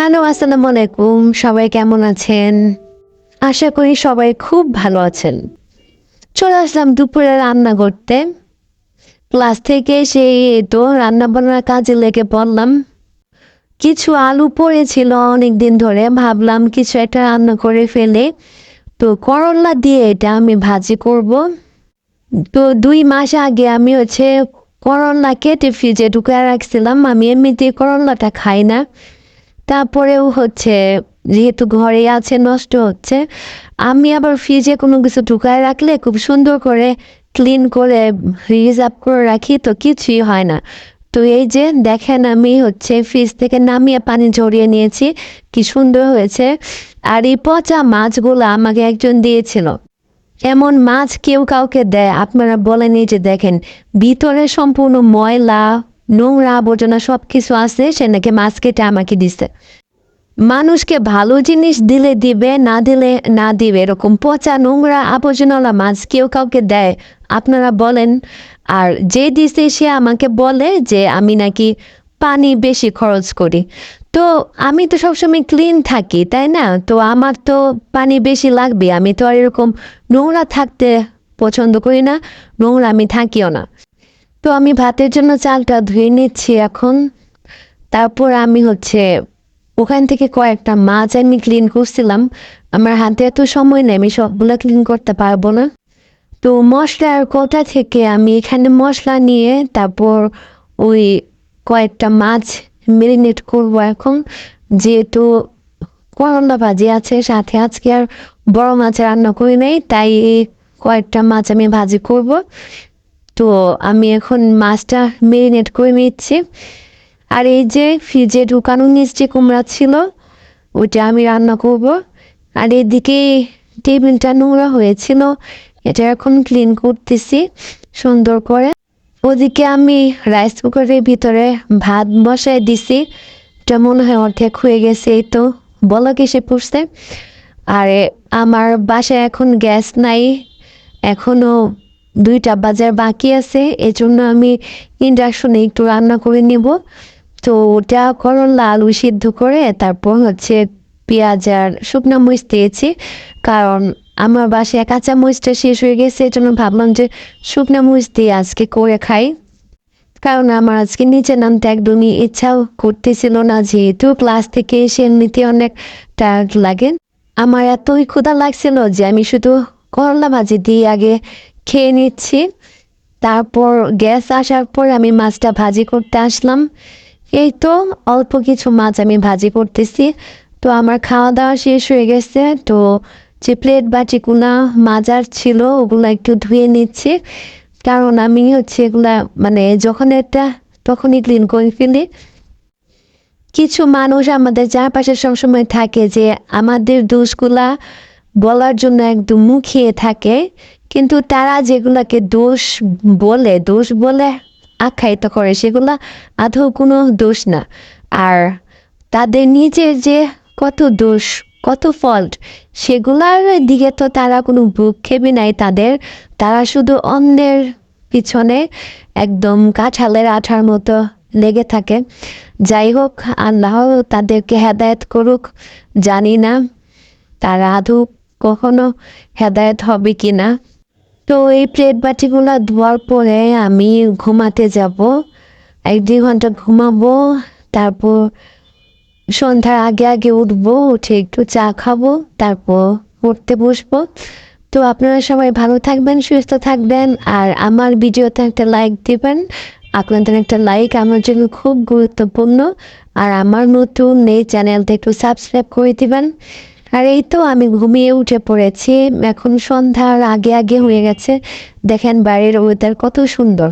Hello, আসসালামু আলাইকুম। সবাই কেমন আছেন? আশা করি সবাই খুব ভালো আছেন। চলে আসলাম দুপুরে রান্না করতে। ক্লাস থেকে সেই তো রান্না-বান্নার কাজে লেগে পড়লাম। কিছু আলু পড়েছিল অনেকদিন ধরে। ভাবলাম কিছু একটা রান্না করে ফেলি। তো করল্লা দিয়ে এটা আমি ভাজি করব। তো ২ মাস আগে আমি করল্লা কেটে ফ্রিজে ঢুকায় রাখছিলাম। আমি এমনিতেই করল্লাটা খাই না। তারপরেও যেহেতু ঘরে আছে নষ্ট হচ্ছে, আমি আবার ফ্রিজে কোনো কিছু ঢুকায় রাখলে খুব সুন্দর করে ক্লিন করে রিজার্ভ করে রাখি, তো কিছুই হয় না। তো এই যে দেখেন আমি ফ্রিজ থেকে নামিয়ে পানি ঝরিয়ে নিয়েছি, কি সুন্দর হয়েছে। আর এই পচা মাছগুলো আমাকে একজন দিয়েছিল। এমন মাছ কেউ কাউকে দেয়? আপনারা বলেন, এই যে দেখেন ভিতরে সম্পূর্ণ ময়লা, নোংরা আবর্জনা সবকিছু আছে, সে নাকি মাছ কেটে আমাকে দিছে। মানুষকে ভালো জিনিস দিলে দিবে, না দিলে না দিবে, এরকম পচা নোংরা আবর্জনাওয়ালা মাছ কেউ কাউকে দেয়? আপনারা বলেন। আর যে দিছে সে আমাকে বলে যে আমি নাকি পানি বেশি খরচ করি। তো আমি তো সবসময় ক্লিন থাকি, তাই না? তো আমার তো পানি বেশি লাগবে। আমি তো আর এরকম নোংরা থাকতে পছন্দ করি না, নোংরা আমি থাকিও না। তো আমি ভাতের জন্য চালটা ধুয়ে নিচ্ছি এখন। তারপর আমি ওখান থেকে কয়েকটা মাছ আমি ক্লিন করছিলাম। আমার হাতে এত সময় নেই, আমি সবগুলো ক্লিন করতে পারবো না। তো মশলার কোটা থেকে আমি এখানে মশলা নিয়ে তারপর ওই কয়েকটা মাছ মেরিনেট করবো এখন। যেহেতু করলা ভাজি আছে সাথে, আজকে আর বড় মাছ রান্না করি নাই, তাই এই কয়েকটা মাছ আমি ভাজি করব। তো আমি এখন মাছটা মেরিনেট করে নিচ্ছি। আর এই যে ফ্রিজে ঢুকানো মিষ্টি কুমড়া ছিল, ওইটা আমি রান্না করব। আর এদিকে টেবিলটা নোংরা হয়েছিল, এটা এখন ক্লিন করতেছি সুন্দর করে। ওদিকে আমি রাইস কুকারের ভিতরে ভাত বসাই দিছি। এটা মনে হয় অর্ধেক হয়ে গেছে, এই তো বলক এসে পড়ছে। আর আমার বাসায় এখন গ্যাস নাই, এখনো 2টা বাজার বাকি আছে, এজন্য আমি ইন্ডাকশনে একটু রান্না করে নিব। তো ওটা করলা আলু সিদ্ধ করে তারপর পেঁয়াজ আর শুকনো মরিচ দিয়েছি, কারণ আমার বাসায় কাঁচা মরিচটা শেষ হয়ে গেছে, এজন্য ভাবলাম যে শুকনো মরিচ দিয়ে আজকে করে খাই। কারণ আমার আজকে নিচে নামতে একদমই ইচ্ছাও করতেছিল না, যেহেতু ক্লাস থেকে এসে এমনিতে অনেক টায়ার্ড লাগে। আমার এতই ক্ষুধা লাগছিল যে আমি শুধু করলা ভাজি দিয়ে আগে খেয়ে নিচ্ছি। তারপর গ্যাস আসার পর আমি মাছটা ভাজি করতে আসলাম। এই তো অল্প কিছু মাছ আমি ভাজি করতেছি। তো আমার খাওয়া দাওয়া শেষ হয়ে গেছে। তো যে প্লেট বাটিগুলা মাজার ছিল ওগুলো একটু ধুয়ে নিচ্ছি, কারণ আমি এগুলা মানে যখন এটা তখনই ক্লিন করে ফেলি। কিছু মানুষ আমাদের চারপাশে সবসময় থাকে যে আমাদের দোষগুলা বলার জন্য একদম মুখিয়ে থাকে, কিন্তু তারা যেগুলাকে দোষ বলে আখ্যায়িত করে সেগুলা আদৌ কোনো দোষ না। আর তাদের নিজের যে কত দোষ, কত ফল্ট, সেগুলার দিকে তো তারা কোনো ভ্রুক্ষেপই নাই তাদের। তারা শুধু অন্যের পিছনে একদম কাঁঠালের আঠার মতো লেগে থাকে। যাই হোক, আল্লাহ তাদেরকে হেদায়েত করুক। জানি না তারা আদৌ কখনো হেদায়েত হবে কি না। তো এই প্লেট বাটিগুলো ধোয়ার পরে আমি ঘুমাতে যাব। 1-2 ঘন্টা ঘুমাবো, তারপর সন্ধ্যার আগে আগে উঠবো, উঠে একটু চা খাবো, তারপর পড়তে বসবো। তো আপনারা সবাই ভালো থাকবেন, সুস্থ থাকবেন, আর আমার ভিডিওতে একটা লাইক দিবেন। আপনাদের একটা লাইক আমার জন্য খুব গুরুত্বপূর্ণ। আর আমার নতুন এই চ্যানেলটা একটু সাবস্ক্রাইব করে দিবেন। আর এই তো আমি ঘুমিয়ে উঠে পড়েছি, এখন সন্ধ্যার আগে আগে হয়ে গেছে। দেখেন বাইরের ওয়েদার কত সুন্দর।